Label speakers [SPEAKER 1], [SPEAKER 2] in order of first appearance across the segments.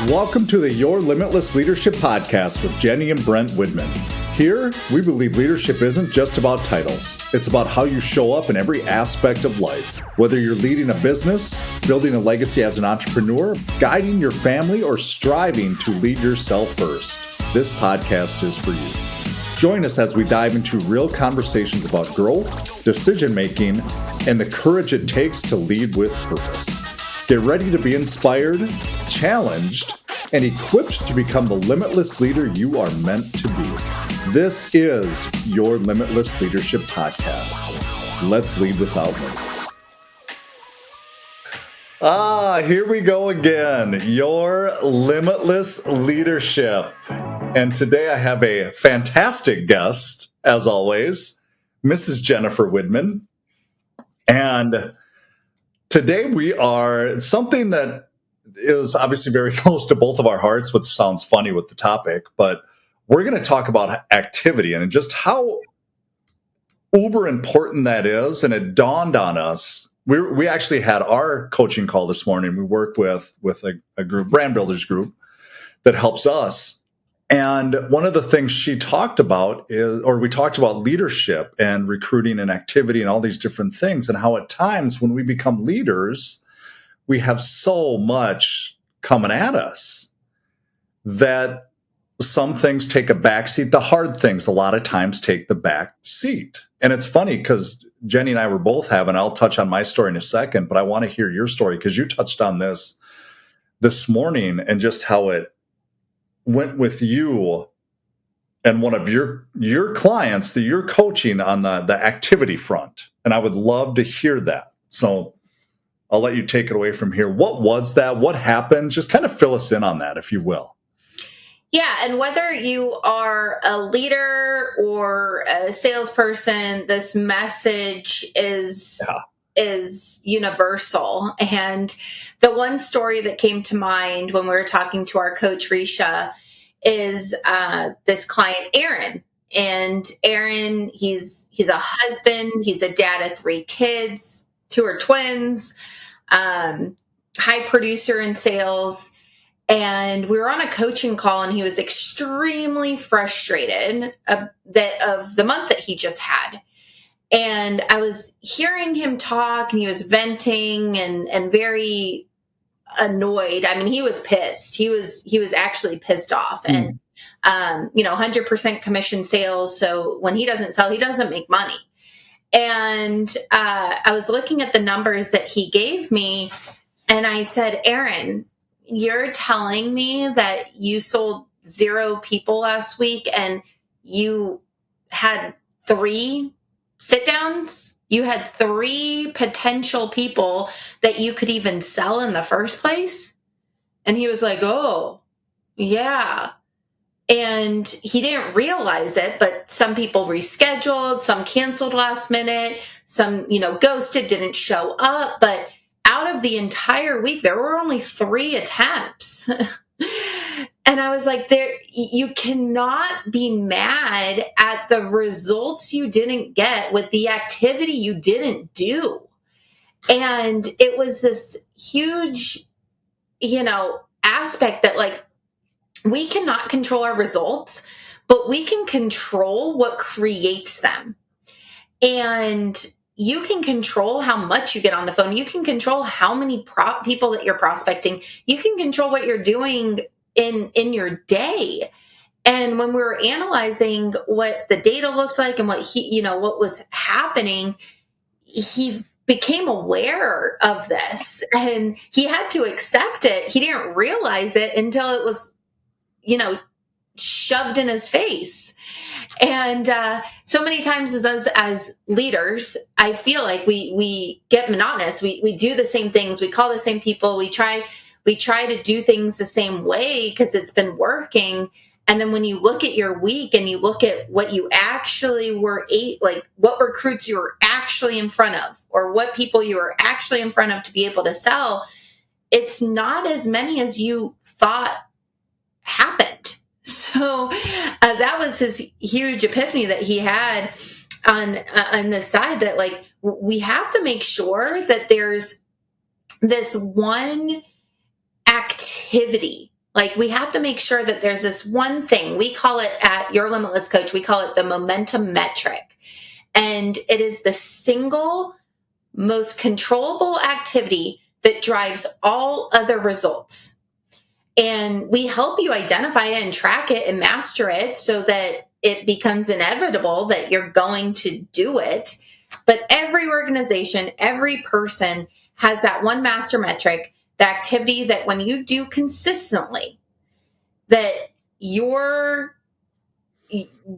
[SPEAKER 1] Welcome to the Your Limitless Leadership Podcast with Jenny and Brent Widman. Here, we believe leadership isn't just about titles. It's about how you show up in every aspect of life. Whether you're leading a business, building a legacy as an entrepreneur, guiding your family, or striving to lead yourself first, this podcast is for you. Join us as we dive into real conversations about growth, decision-making, and the courage it takes to lead with purpose. Get ready to be inspired, challenged, and equipped to become the limitless leader you are meant to be. This is Your Limitless Leadership Podcast. Let's lead without limits. Here we go again. Your Limitless Leadership. And today I have a fantastic guest, as always, Mrs. Jennifer Widman. And today we are something that is obviously very close to both of our hearts, which sounds funny with the topic, but we're going to talk about activity and just how uber important that is. And it dawned on us. We actually had our coaching call this morning. We worked with a group, brand builders group, that helps us. And one of the things she talked about we talked about leadership and recruiting and activity and all these different things, and how at times when we become leaders, we have so much coming at us that some things take a back seat. The hard things a lot of times take the back seat. And it's funny because Jenny and I were both having, I'll touch on my story in a second, but I want to hear your story because you touched on this morning and just how it went with you and one of your clients that you're coaching on the activity front. And I would love to hear that. So I'll let you take it away from here. What was that? What happened? Just kind of fill us in on that, if you will.
[SPEAKER 2] Yeah, and whether you are a leader or a salesperson, this message is universal. And the one story that came to mind when we were talking to our coach, Risha, is this client, Aaron. And Aaron, he's a husband, he's a dad of 3 kids, 2 are twins, high producer in sales. And we were on a coaching call, and he was extremely frustrated of the month that he just had. And I was hearing him talk, and he was venting and very annoyed. I mean, he was pissed. He was actually pissed off. And 100% commission sales. So when he doesn't sell, he doesn't make money. And I was looking at the numbers that he gave me, and I said, Aaron, you're telling me that you sold 0 people last week and you had 3 sit downs? You had 3 potential people that you could even sell in the first place? And he was like, oh, yeah. And he didn't realize it, but some people rescheduled, some canceled last minute, some, ghosted, didn't show up. But out of the entire week, there were only 3 attempts. And I was like, you cannot be mad at the results you didn't get with the activity you didn't do. And it was this huge, aspect that we cannot control our results, but we can control what creates them. And you can control how much you get on the phone. You can control how many people that you're prospecting. You can control what you're doing in your day. And when we were analyzing what the data looked like and what what was happening, he became aware of this and he had to accept it. He didn't realize it until it was, shoved in his face. And so many times as leaders, I feel like we get monotonous. We do the same things. We call the same people. We try to do things the same way because it's been working. And then when you look at your week and you look at what you actually were what recruits you were actually in front of, or what people you were actually in front of to be able to sell, it's not as many as you thought happened. So that was his huge epiphany that he had on the side, that we have to make sure that there's this one activity Like, we have to make sure that there's this one thing. We call it at Your Limitless Coach, we call it the momentum metric. And it is the single most controllable activity that drives all other results. And we help you identify it and track it and master it so that it becomes inevitable that you're going to do it. But every organization, every person has that one master metric, the activity that when you do consistently, that your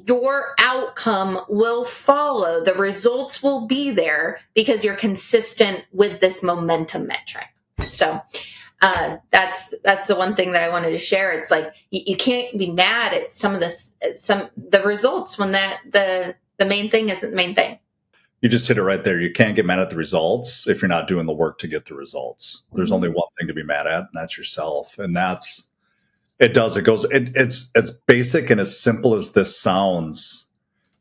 [SPEAKER 2] your outcome will follow, the results will be there because you're consistent with this momentum metric. So that's the one thing that I wanted to share. It's like you can't be mad at some of this, some the results when the main thing isn't the main thing.
[SPEAKER 1] You just hit it right there. You can't get mad at the results if you're not doing the work to get the results. There's only one thing to be mad at, and that's yourself. And that's it. Does it goes? It's as basic and as simple as this sounds.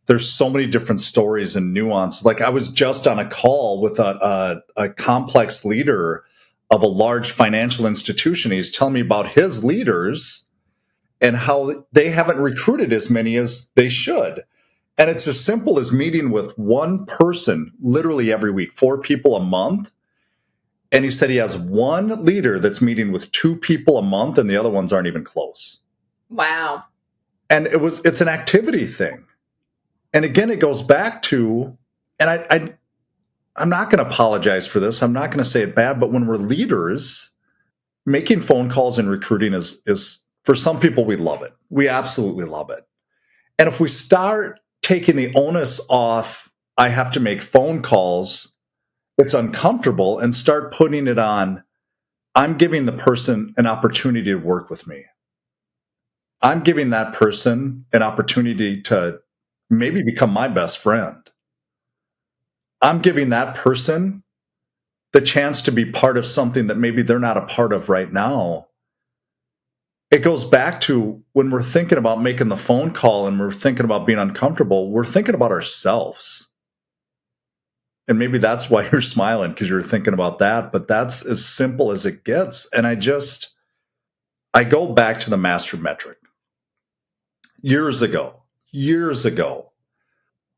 [SPEAKER 1] There's so many different stories and nuance. Like I was just on a call with a complex leader of a large financial institution. He's telling me about his leaders and how they haven't recruited as many as they should. And it's as simple as meeting with one person literally every week, 4 people a month. And he said he has one leader that's meeting with 2 people a month and the other ones aren't even close.
[SPEAKER 2] Wow.
[SPEAKER 1] And it's an activity thing. And again, it goes back to, and I'm not going to apologize for this. I'm not going to say it bad, but when we're leaders, making phone calls and recruiting is for some people, we love it. We absolutely love it. And if we start taking the onus off, I have to make phone calls, it's uncomfortable, and start putting it on, I'm giving the person an opportunity to work with me. I'm giving that person an opportunity to maybe become my best friend. I'm giving that person the chance to be part of something that maybe they're not a part of right now. It goes back to when we're thinking about making the phone call and we're thinking about being uncomfortable, we're thinking about ourselves. And maybe that's why you're smiling, because you're thinking about that, but that's as simple as it gets. And I go back to the master metric. Years ago,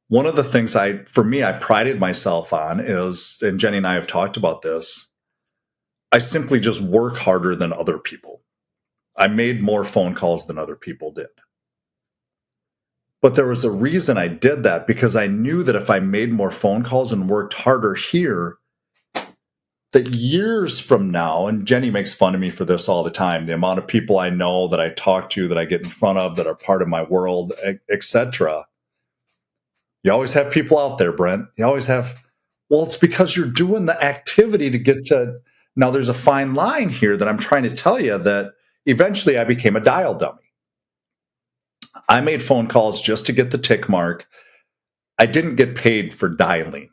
[SPEAKER 1] one of the things I prided myself on is, and Jenny and I have talked about this, I simply just work harder than other people. I made more phone calls than other people did. But there was a reason I did that, because I knew that if I made more phone calls and worked harder here, that years from now, and Jenny makes fun of me for this all the time, the amount of people I know that I talk to, that I get in front of, that are part of my world, etc. You always have people out there, Brent. You always have. Well, it's because you're doing the activity to get to. Now, there's a fine line here that I'm trying to tell you, that eventually I became a dial dummy. I made phone calls just to get the tick mark. I didn't get paid for dialing.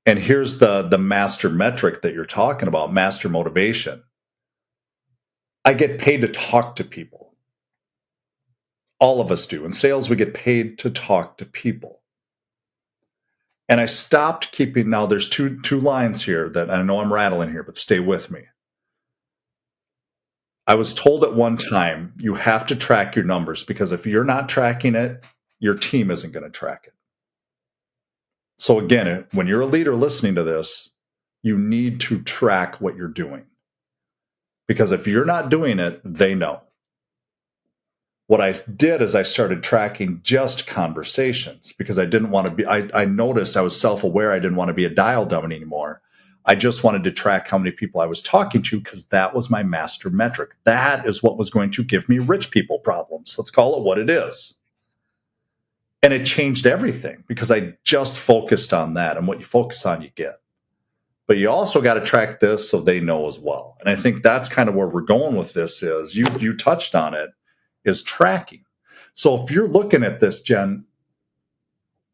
[SPEAKER 1] And here's the master metric that you're talking about, master motivation. I get paid to talk to people. All of us do. In sales, we get paid to talk to people. And I stopped keeping, now there's two lines here that I know I'm rattling here, but stay with me. I was told at one time, you have to track your numbers, because if you're not tracking it, your team isn't going to track it. So again, when you're a leader listening to this, you need to track what you're doing. Because if you're not doing it, they know. What I did is I started tracking just conversations, because I didn't want to be, I noticed I was self-aware. I didn't want to be a dial dummy anymore. I just wanted to track how many people I was talking to, because that was my master metric. That is what was going to give me rich people problems. Let's call it what it is. And it changed everything, because I just focused on that. And what you focus on, you get. But you also got to track this so they know as well. And I think that's kind of where we're going with this is, you touched on it, is tracking. So if you're looking at this, Jen,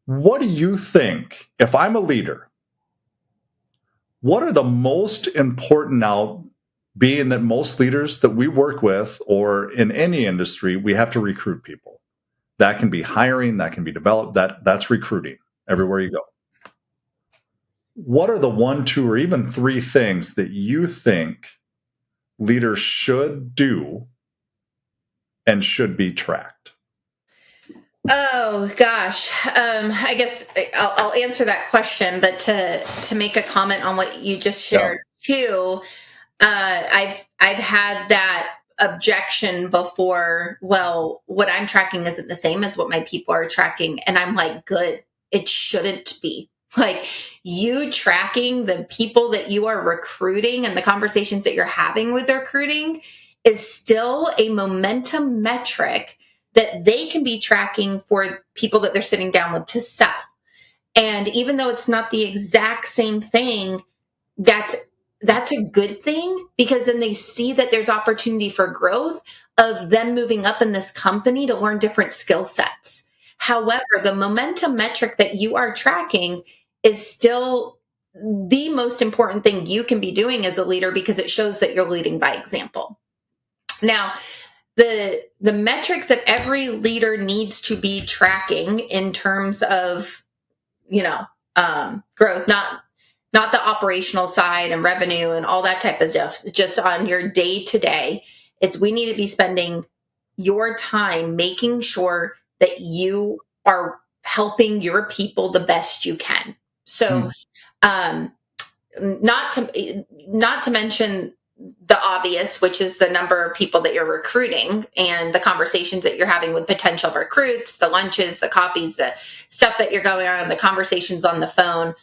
[SPEAKER 1] what do you think, if I'm a leader, what are the most important now, being that most leaders that we work with, or in any industry, we have to recruit people. That can be hiring, that can be developed, that's recruiting everywhere you go. What are the 1, 2, or even 3 things that you think leaders should do and should be tracked?
[SPEAKER 2] Oh gosh, I guess I'll answer that question, but to make a comment on what you just
[SPEAKER 1] Yeah.
[SPEAKER 2] shared too, I've had that objection before. Well, what I'm tracking isn't the same as what my people are tracking, and I'm like, good, it shouldn't be. Like, you tracking the people that you are recruiting and the conversations that you're having with recruiting is still a momentum metric that they can be tracking for people that they're sitting down with to sell. And even though it's not the exact same thing, that's that's a good thing, because then they see that there's opportunity for growth of them moving up in this company to learn different skill sets. However, the momentum metric that you are tracking is still the most important thing you can be doing as a leader, because it shows that you're leading by example. Now, the metrics that every leader needs to be tracking in terms of, you know, growth, not the operational side and revenue and all that type of stuff, just on your day to day, it's we need to be spending your time making sure that you are helping your people the best you can. So,
[SPEAKER 1] Mm.
[SPEAKER 2] um, not to mention the obvious, which is the number of people that you're recruiting and the conversations that you're having with potential recruits, the lunches, the coffees, the stuff that you're going on, the conversations on the phone,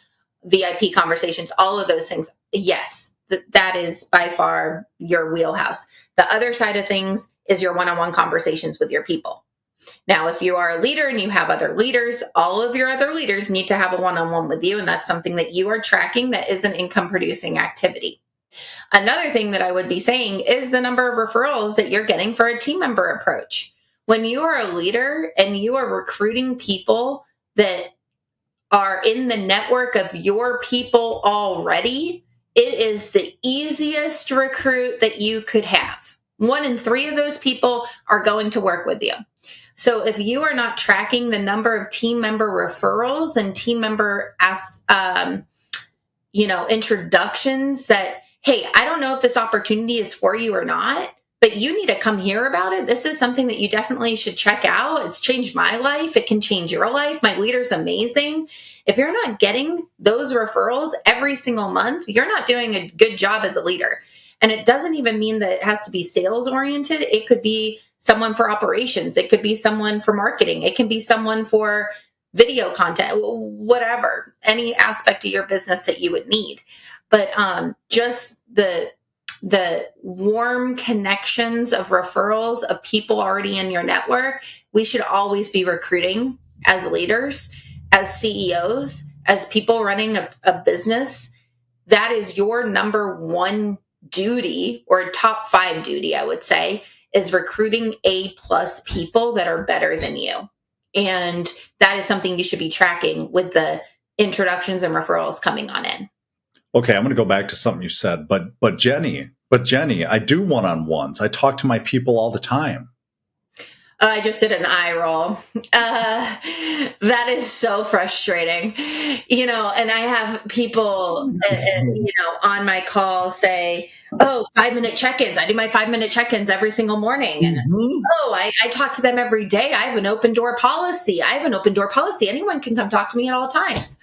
[SPEAKER 2] VIP conversations, all of those things. Yes, that is by far your wheelhouse. The other side of things is your one-on-one conversations with your people. Now, if you are a leader and you have other leaders, all of your other leaders need to have a one-on-one with you, and that's something that you are tracking that is an income producing activity. Another thing that I would be saying is the number of referrals that you're getting for a team member approach. When you are a leader and you are recruiting people that are in the network of your people already, it is the easiest recruit that you could have. 1 in 3 of those people are going to work with you. So if you are not tracking the number of team member referrals and team member introductions that, hey, I don't know if this opportunity is for you or not, but you need to come hear about it. This is something that you definitely should check out. It's changed my life. It can change your life. My leader's amazing. If you're not getting those referrals every single month, you're not doing a good job as a leader. And it doesn't even mean that it has to be sales oriented. It could be someone for operations. It could be someone for marketing. It can be someone for video content, whatever, any aspect of your business that you would need. But just the warm connections of referrals of people already in your network, we should always be recruiting as leaders, as CEOs, as people running a business. That is your number one duty, or top 5 duty, I would say, is recruiting A+ people that are better than you. And that is something you should be tracking with the introductions and referrals coming on in.
[SPEAKER 1] Okay, I'm going to go back to something you said, but Jenny, I do one-on-ones. I talk to my people all the time.
[SPEAKER 2] I just did an eye roll. That is so frustrating, and I have people, on my call say, oh, 5-minute check-ins. I do my 5-minute check-ins every single morning. And I talk to them every day. I have an open door policy. Anyone can come talk to me at all times.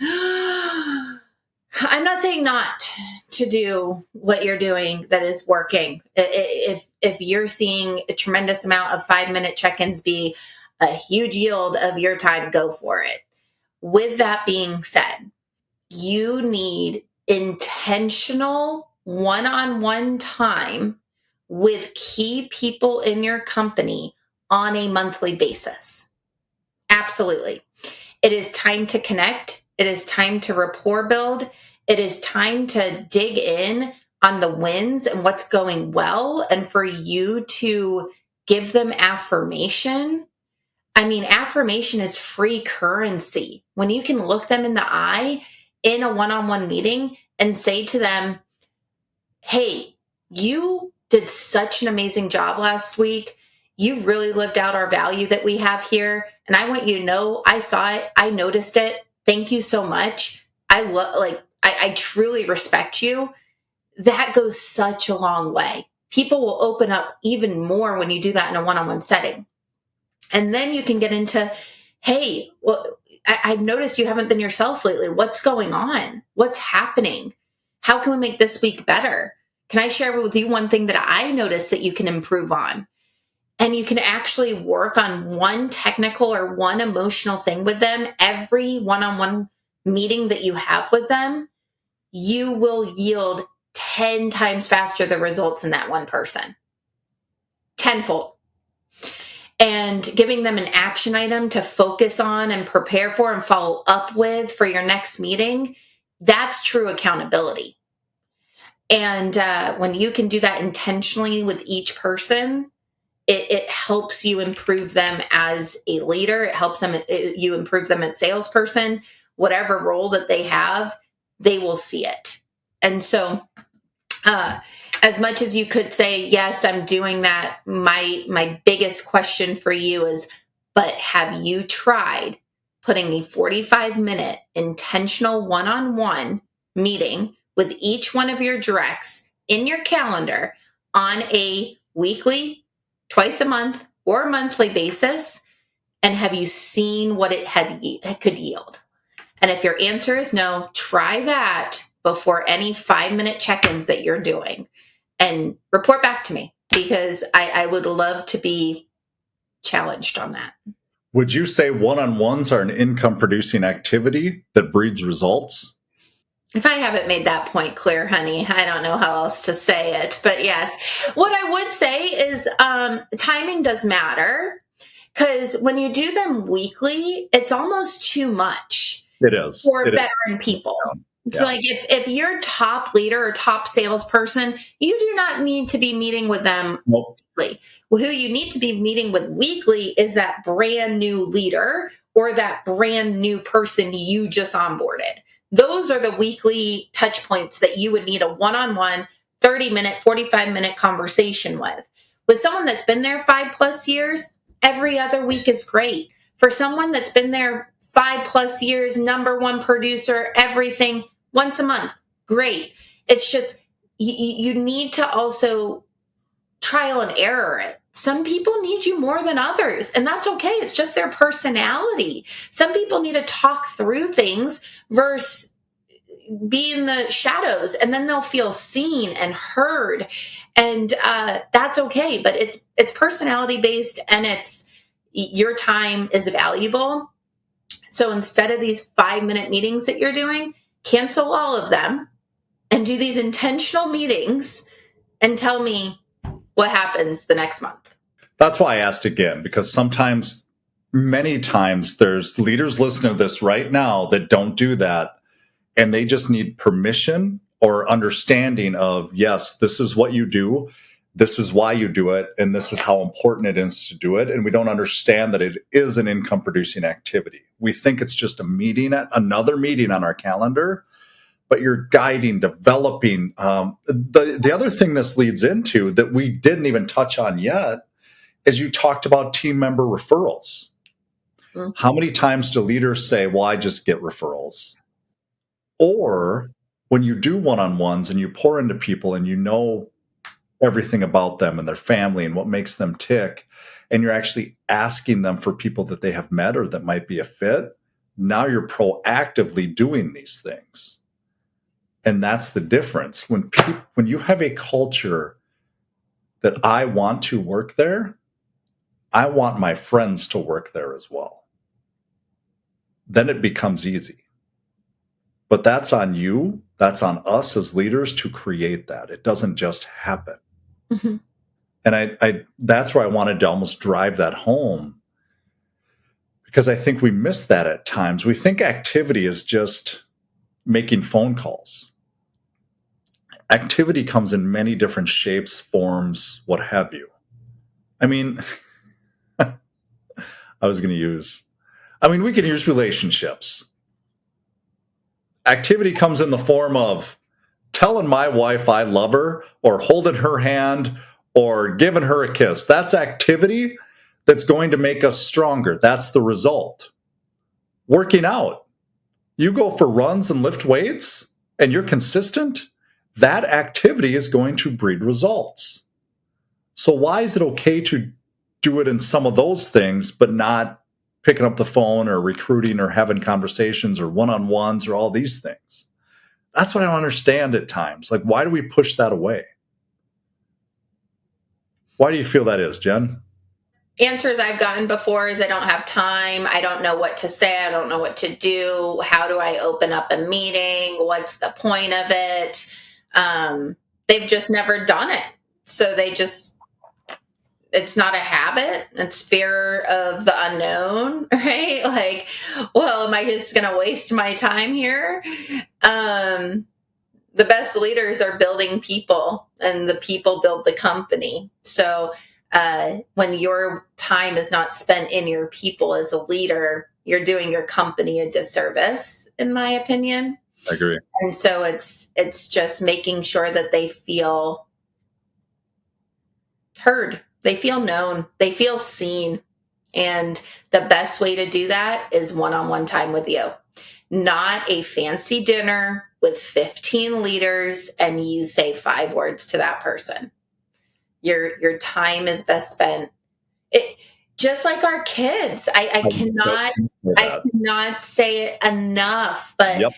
[SPEAKER 2] I'm not saying not to do what you're doing that is working. If you're seeing a tremendous amount of 5-minute check-ins be a huge yield of your time, go for it. With that being said, you need intentional one-on-one time with key people in your company on a monthly basis. Absolutely. It is time to connect. It is time to rapport build. It is time to dig in on the wins and what's going well, and for you to give them affirmation. I mean, affirmation is free currency. When you can look them in the eye in a one-on-one meeting and say to them, hey, you did such an amazing job last week. You've really lived out our value that we have here. And I want you to know, I saw it. I noticed it. Thank you so much. I truly respect you. That goes such a long way. people will open up even more when you do that in a one-on-one setting. And then you can get into, hey, well, I've noticed you haven't been yourself lately. What's going on? What's happening? How can we make this week better? Can I share with you one thing that I noticed that you can improve on? And you can actually work on one technical or one emotional thing with them. Every one-on-one meeting that you have with them, you will yield 10 times faster the results in that one person. Tenfold. And giving them an action item to focus on and prepare for and follow up with for your next meeting, that's true accountability. And when you can do that intentionally with each person, it helps you improve them as a leader. It helps you improve them as salesperson. Whatever role that they have, they will see it. And so, as much as you could say, yes, I'm doing that, my biggest question for you is, but have you tried putting a 45-minute intentional one-on-one meeting with each one of your directs in your calendar on a weekly, twice a month, or monthly basis? And have you seen what it could yield? And if your answer is no, try that before any 5-minute check-ins that you're doing and report back to me, because I would love to be challenged on that.
[SPEAKER 1] Would you say one-on-ones are an income-producing activity that breeds results?
[SPEAKER 2] If I haven't made that point clear, honey, I don't know how else to say it. But yes, what I would say is timing does matter, because when you do them weekly, it's almost too much.
[SPEAKER 1] It is.
[SPEAKER 2] For veteran people.
[SPEAKER 1] Yeah.
[SPEAKER 2] So like if you're top leader or top salesperson, you do not need to be meeting with them weekly. Well, who you need to be meeting with weekly is that brand new leader or that brand new person you just onboarded. Those are the weekly touch points that you would need a one-on-one 30-minute, 45-minute conversation with. With someone that's been there 5+ years, every other week is great. For someone that's been there 5+ years, number one producer, everything, once a month, great. It's just, you need to also trial and error it. Some people need you more than others, and that's okay. It's just their personality. Some people need to talk through things versus be in the shadows, and then they'll feel seen and heard, and that's okay. But it's personality based, and it's your time is valuable. So instead of these 5-minute meetings that you're doing, cancel all of them and do these intentional meetings and tell me what happens the next month.
[SPEAKER 1] That's why I asked again, because many times, there's leaders listening to this right now that don't do that, and they just need permission or understanding of, yes, this is what you do. This is why you do it, and this is how important it is to do it. And we don't understand that it is an income-producing activity. We think it's just another meeting on our calendar, but you're guiding, developing. The other thing this leads into that we didn't even touch on yet is you talked about team member referrals. Mm-hmm. How many times do leaders say, well, I just get referrals? Or when you do one-on-ones and you pour into people and you know everything about them and their family and what makes them tick, and you're actually asking them for people that they have met or that might be a fit, now you're proactively doing these things. And that's the difference. When you have a culture that I want to work there, I want my friends to work there as well. Then it becomes easy. But that's on you. That's on us as leaders to create that. It doesn't just happen. Mm-hmm. And I that's where I wanted to almost drive that home, because I think we miss that at times. We think activity is just making phone calls. Activity comes in many different shapes, forms, what have you. I mean, we can use relationships. Activity comes in the form of telling my wife I love her, or holding her hand, or giving her a kiss. That's activity that's going to make us stronger. That's the result. Working out. You go for runs and lift weights, and you're consistent. That activity is going to breed results. So why is it okay to do it in some of those things, but not picking up the phone or recruiting or having conversations or one-on-ones or all these things? That's what I don't understand at times. Like, why do we push that away? Why do you feel that is, Jen?
[SPEAKER 2] Answers I've gotten before is I don't have time. I don't know what to say. I don't know what to do. How do I open up a meeting? What's the point of it? They've just never done it. So it's not a habit. It's fear of the unknown, right? Like, well, am I just going to waste my time here? The best leaders are building people, and the people build the company. So when your time is not spent in your people as a leader, you're doing your company a disservice, in my opinion.
[SPEAKER 1] I agree.
[SPEAKER 2] And so it's just making sure that they feel heard, they feel known, they feel seen. And the best way to do that is one-on-one time with you, not a fancy dinner with 15 leaders and you say 5 words to that person. Your time is best spent. Just like our kids. I cannot say it enough, but
[SPEAKER 1] Yep.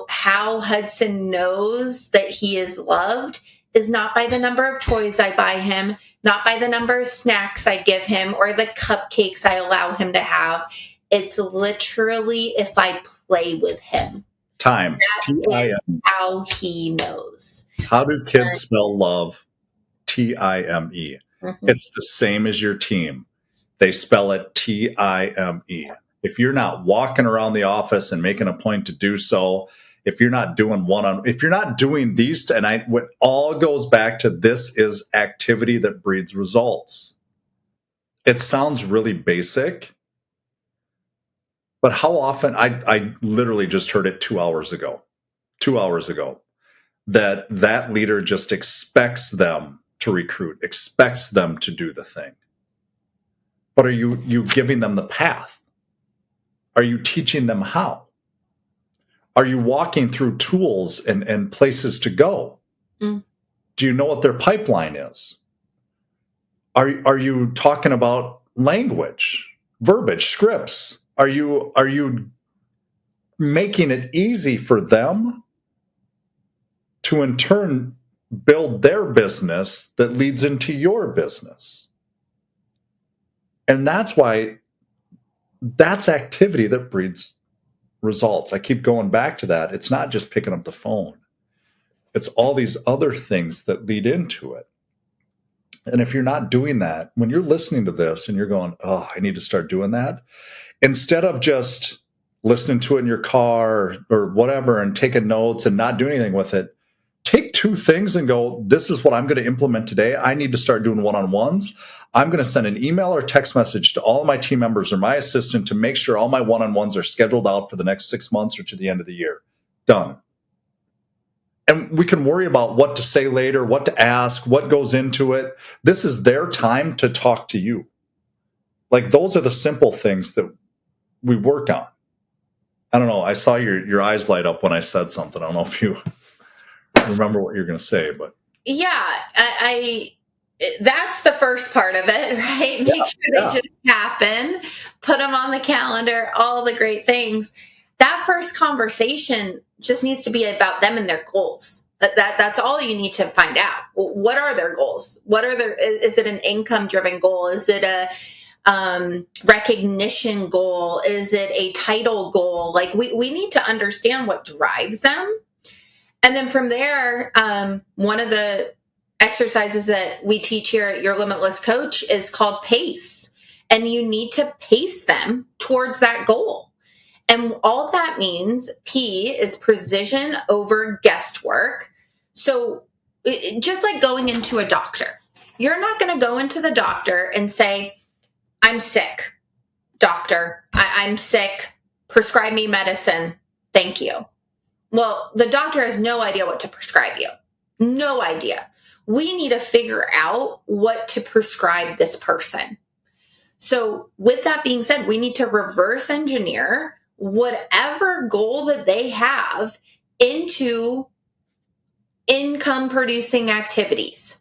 [SPEAKER 2] How Hudson knows that he is loved is not by the number of toys I buy him, not by the number of snacks I give him or the cupcakes I allow him to have. It's literally if I play with him.
[SPEAKER 1] Time.
[SPEAKER 2] That is how he knows.
[SPEAKER 1] How do kids spell love? Time.
[SPEAKER 2] Mm-hmm.
[SPEAKER 1] It's the same as your team. They spell it Time. If you're not walking around the office and making a point to do so, if you're not doing if you're not doing these, and what all goes back to this is activity that breeds results. It sounds really basic, but how often, I literally just heard it 2 hours ago, that leader just expects them to recruit, expects them to do the thing. But are you giving them the path? Are you teaching them how? Are you walking through tools and places to go? Mm. Do you know what their pipeline is? Are you talking about language, verbiage, scripts? Are you making it easy for them to in turn build their business that leads into your business? And that's why that's activity that breeds results. I keep going back to that. It's not just picking up the phone. It's all these other things that lead into it. And if you're not doing that, when you're listening to this and you're going, oh, I need to start doing that, instead of just listening to it in your car or whatever and taking notes and not doing anything with it, take 2 things and go, this is what I'm going to implement today. I need to start doing one-on-ones. I'm going to send an email or text message to all of my team members or my assistant to make sure all my one-on-ones are scheduled out for the next 6 months or to the end of the year. Done. And we can worry about what to say later, what to ask, what goes into it. This is their time to talk to you. Like, those are the simple things that we work on. I don't know. I saw your eyes light up when I said something. I don't know if you remember what you're going to say, but
[SPEAKER 2] yeah, I that's the first part of it, right? Make sure they just happen, put them on the calendar, all the great things. That first conversation just needs to be about them and their goals. That's all you need to find out. What are their goals? Is it an income driven goal? Is it a recognition goal? Is it a title goal? Like, we need to understand what drives them. And then from there, one of the exercises that we teach here at Your Limitless Coach is called PACE. And you need to pace them towards that goal. And all that means, P is precision over guesswork. So just like going into a doctor, you're not going to go into the doctor and say, I'm sick, doctor. I'm sick. Prescribe me medicine. Thank you. Well, the doctor has no idea what to prescribe you. No idea. We need to figure out what to prescribe this person. So with that being said, we need to reverse engineer whatever goal that they have into income producing activities.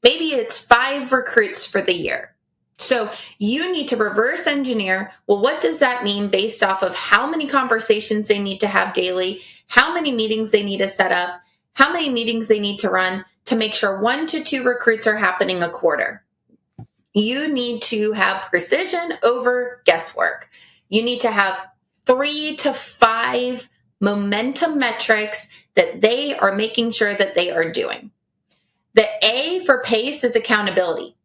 [SPEAKER 2] Maybe it's 5 recruits for the year. So you need to reverse engineer, well, what does that mean based off of how many conversations they need to have daily, how many meetings they need to set up, how many meetings they need to run to make sure 1 to 2 recruits are happening a quarter. You need to have precision over guesswork. You need to have 3 to 5 momentum metrics that they are making sure that they are doing. The A for PACE is accountability.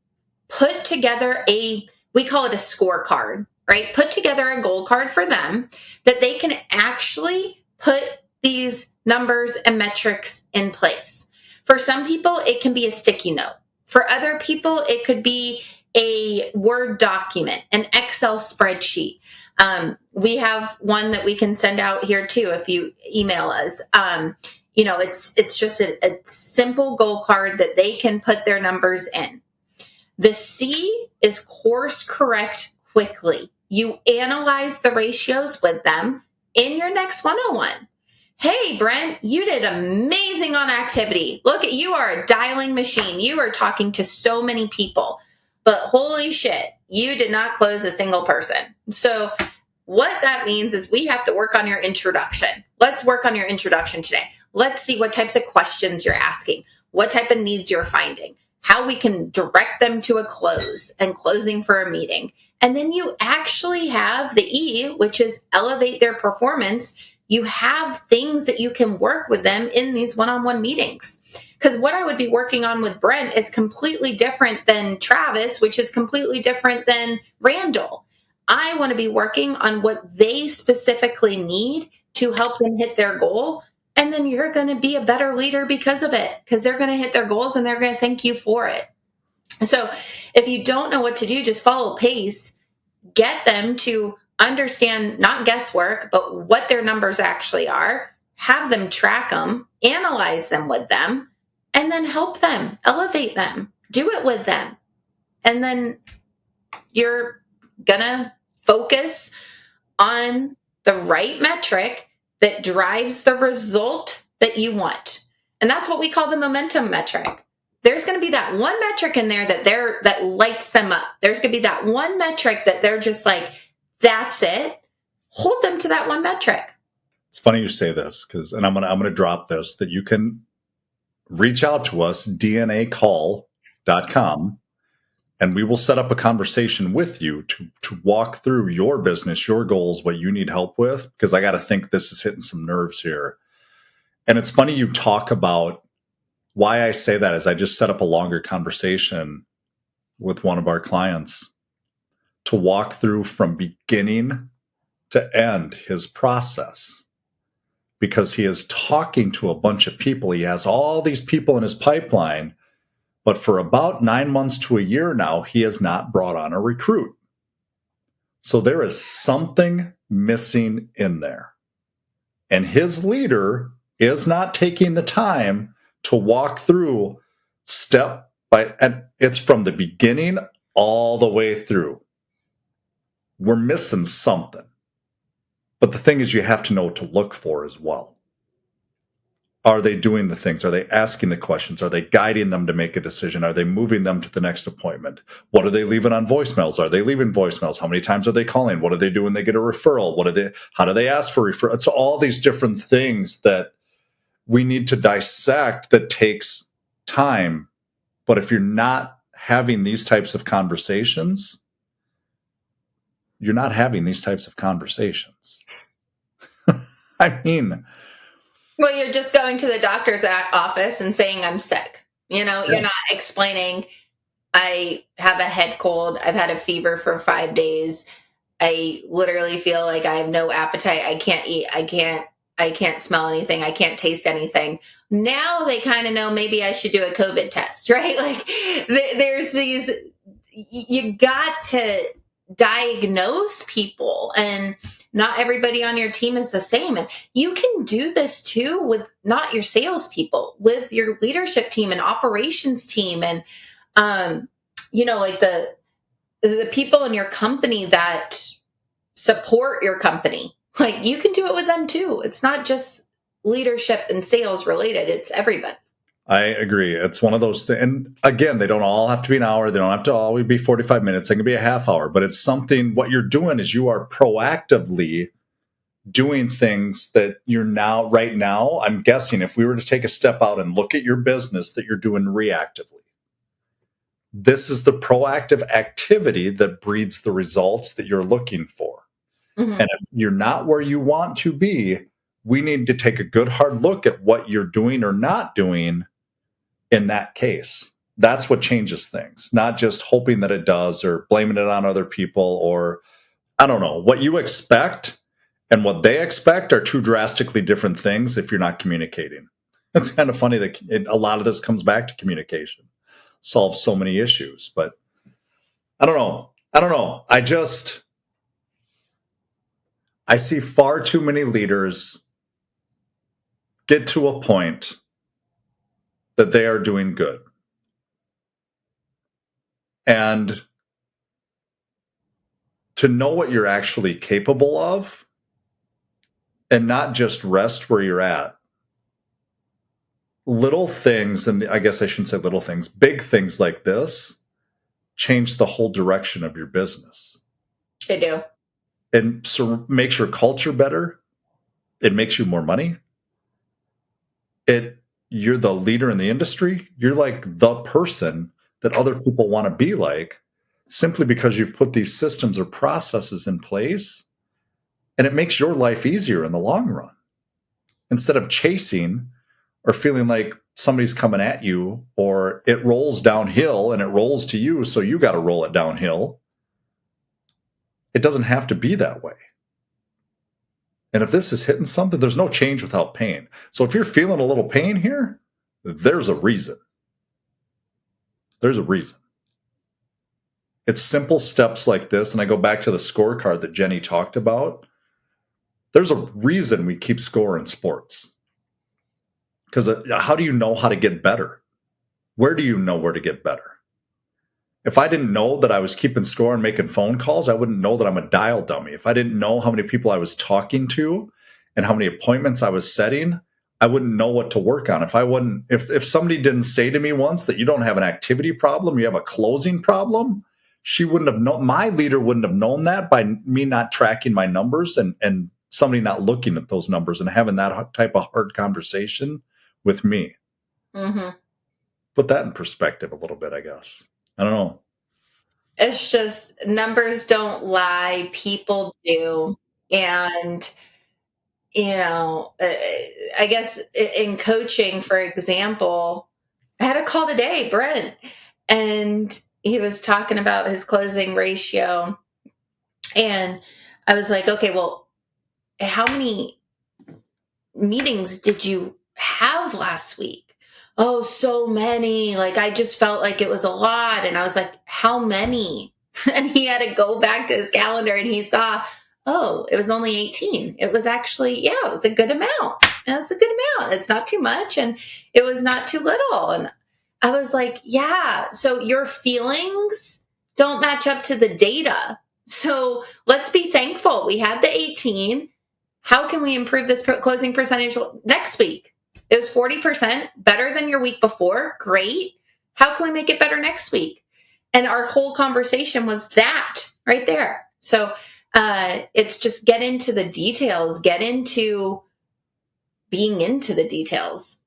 [SPEAKER 2] Put together we call it a scorecard, right? Put together a goal card for them that they can actually put these numbers and metrics in place. For some people, it can be a sticky note. For other people, it could be a Word document, an Excel spreadsheet. We have one that we can send out here too if you email us. It's just a simple goal card that they can put their numbers in. The C is course correct quickly. You analyze the ratios with them in your next one-on-one. Hey, Brent, you did amazing on activity. Look at you are a dialing machine. You are talking to so many people, but holy shit, you did not close a single person. So what that means is we have to work on your introduction. Let's work on your introduction today. Let's see what types of questions you're asking, what type of needs you're finding, how we can direct them to a close and closing for a meeting. And then you actually have the E, which is elevate their performance. You have things that you can work with them in these one-on-one meetings. Because what I would be working on with Brent is completely different than Travis, which is completely different than Randall. I want to be working on what they specifically need to help them hit their goal. And then you're going to be a better leader because of it, because they're going to hit their goals and they're going to thank you for it. So if you don't know what to do, just follow PACE, get them to understand not guesswork, but what their numbers actually are, have them track them, analyze them with them, and then help them, elevate them, do it with them. And then you're going to focus on the right metric that drives the result that you want. And that's what we call the momentum metric. There's going to be that one metric in there that lights them up. There's going to be that one metric that they're just like, that's it. Hold them to that one metric.
[SPEAKER 1] It's funny you say this and I'm gonna drop this, that you can reach out to us, dnacall.com, and we will set up a conversation with you to walk through your business, your goals, what you need help with, because I got to think this is hitting some nerves here. And it's funny you talk about why I say that is I just set up a longer conversation with one of our clients to walk through from beginning to end his process, because he is talking to a bunch of people. He has all these people in his pipeline, but for about 9 months to a year now, he has not brought on a recruit. So there is something missing in there. And his leader is not taking the time to walk through step by, and it's from the beginning all the way through. We're missing something. But the thing is, you have to know what to look for as well. Are they doing the things? Are they asking the questions? Are they guiding them to make a decision? Are they moving them to the next appointment? What are they leaving on voicemails? Are they leaving voicemails? How many times are they calling? What do they do when they get a referral? How do they ask for referral? It's all these different things that we need to dissect that takes time. But if you're not having these types of conversations, you're not having these types of conversations. I mean,
[SPEAKER 2] well, you're just going to the doctor's office and saying, I'm sick. You're not explaining, I have a head cold. I've had a fever for 5 days. I literally feel like I have no appetite. I can't eat. I can't smell anything. I can't taste anything. Now they kind of know maybe I should do a COVID test, right? Like there's these, you got to diagnose people, and not everybody on your team is the same. And you can do this too with not your salespeople, with your leadership team and operations team. And, like the people in your company that support your company, like you can do it with them too. It's not just leadership and sales related. It's everybody.
[SPEAKER 1] I agree. It's one of those things. And again, they don't all have to be an hour. They don't have to always be 45 minutes. They can be a half hour, but it's something, what you're doing is you are proactively doing things that you're now, right now, I'm guessing if we were to take a step out and look at your business, that you're doing reactively. This is the proactive activity that breeds the results that you're looking for.
[SPEAKER 2] Mm-hmm.
[SPEAKER 1] And if you're not where you want to be, we need to take a good hard look at what you're doing or not doing in that case. That's what changes things, not just hoping that it does or blaming it on other people, or I don't know. What you expect and what they expect are two drastically different things if you're not communicating. It's kind of funny that a lot of this comes back to communication, solves so many issues. But I don't know. I see far too many leaders get to a point that they are doing good. And to know what you're actually capable of and not just rest where you're at. Little things, and I guess I shouldn't say little things, big things like this change the whole direction of your business.
[SPEAKER 2] They do.
[SPEAKER 1] And so makes your culture better. It makes you more money. You're the leader in the industry. You're like the person that other people want to be like, simply because you've put these systems or processes in place, and it makes your life easier in the long run. Instead of chasing or feeling like somebody's coming at you, or it rolls downhill and it rolls to you, so you got to roll it downhill. It doesn't have to be that way. And if this is hitting something, there's no change without pain. So if you're feeling a little pain here, there's a reason. There's a reason. It's simple steps like this. And I go back to the scorecard that Jenny talked about. There's a reason we keep score in sports. Because how do you know how to get better? Where do you know where to get better? If I didn't know that I was keeping score and making phone calls, I wouldn't know that I'm a dial dummy. If I didn't know how many people I was talking to and how many appointments I was setting, I wouldn't know what to work on. If somebody didn't say to me once that you don't have an activity problem, you have a closing problem, she wouldn't have known. My leader wouldn't have known that by me not tracking my numbers and somebody not looking at those numbers and having that type of hard conversation with me.
[SPEAKER 2] Mm-hmm.
[SPEAKER 1] Put that in perspective a little bit, I guess. I don't know.
[SPEAKER 2] It's just numbers don't lie, people do. And, I guess in coaching, for example, I had a call today, Brent, and he was talking about his closing ratio. And I was like, okay, well, how many meetings did you have last week? Oh, so many. Like, I just felt like it was a lot. And I was like, how many? And he had to go back to his calendar and he saw, oh, it was only 18. It was actually, yeah, it was a good amount. That's a good amount. It's not too much. And it was not too little. And I was like, yeah. So your feelings don't match up to the data. So let's be thankful. We had the 18. How can we improve this closing percentage next week? It was 40% better than your week before. Great. How can we make it better next week? And our whole conversation was that right there. So it's just get into the details, get into being into the details,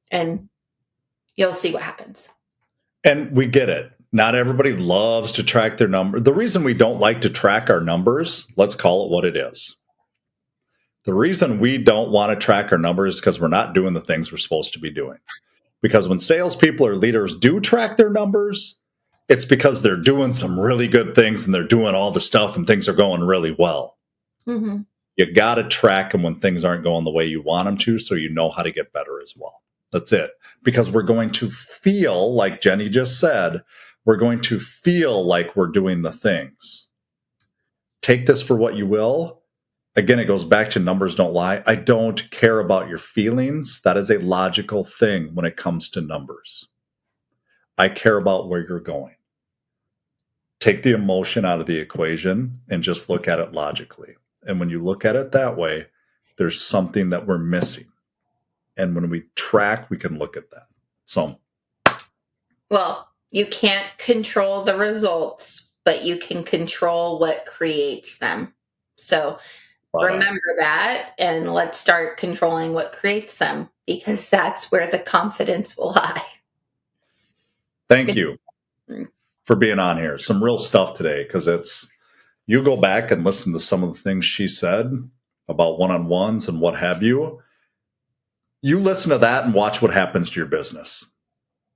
[SPEAKER 2] and you'll see what happens.
[SPEAKER 1] And we get it. Not everybody loves to track their number. The reason we don't like to track our numbers, let's call it what it is. The reason we don't want to track our numbers is because we're not doing the things we're supposed to be doing. Because when salespeople or leaders do track their numbers, it's because they're doing some really good things and they're doing all the stuff and things are going really well.
[SPEAKER 2] Mm-hmm.
[SPEAKER 1] You got to track them when things aren't going the way you want them to, so you know how to get better as well. That's it. Because we're going to feel, like Jenny just said, we're going to feel like we're doing the things. Take this for what you will. Again, it goes back to numbers don't lie. I don't care about your feelings. That is a logical thing when it comes to numbers. I care about where you're going. Take the emotion out of the equation and just look at it logically. And when you look at it that way, there's something that we're missing. And when we track, we can look at that. So,
[SPEAKER 2] Well, you can't control the results, but you can control what creates them. So remember that, and let's start controlling what creates them, because that's where the confidence will lie.
[SPEAKER 1] thank you for being on here. Some real stuff today, because you go back and listen to some of the things she said about one-on-ones and what have you. You listen to that and watch what happens to your business.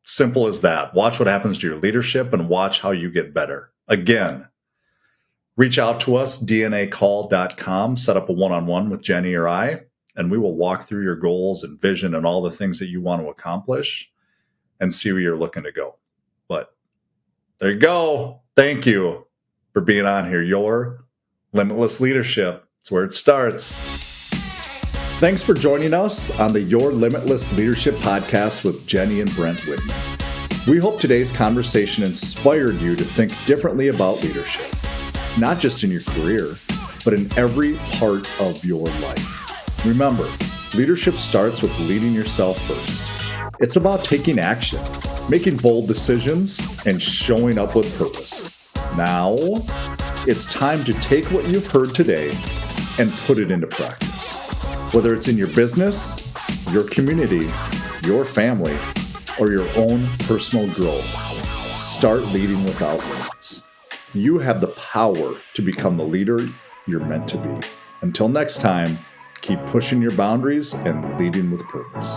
[SPEAKER 1] Simple as that. Watch what happens to your leadership and watch how you get better. Again, reach out to us, dnacall.com, set up a one-on-one with Jenny or I, and we will walk through your goals and vision and all the things that you want to accomplish and see where you're looking to go. But there you go. Thank you for being on here. Your limitless leadership. It's where it starts. Thanks for joining us on the Your Limitless Leadership podcast with Jenny and Brent Widman. We hope today's conversation inspired you to think differently about leadership, not just in your career, but in every part of your life. Remember, leadership starts with leading yourself first. It's about taking action, making bold decisions, and showing up with purpose. Now, it's time to take what you've heard today and put it into practice. Whether it's in your business, your community, your family, or your own personal growth, start leading without limits. You have the power to become the leader you're meant to be. Until next time, keep pushing your boundaries and leading with purpose.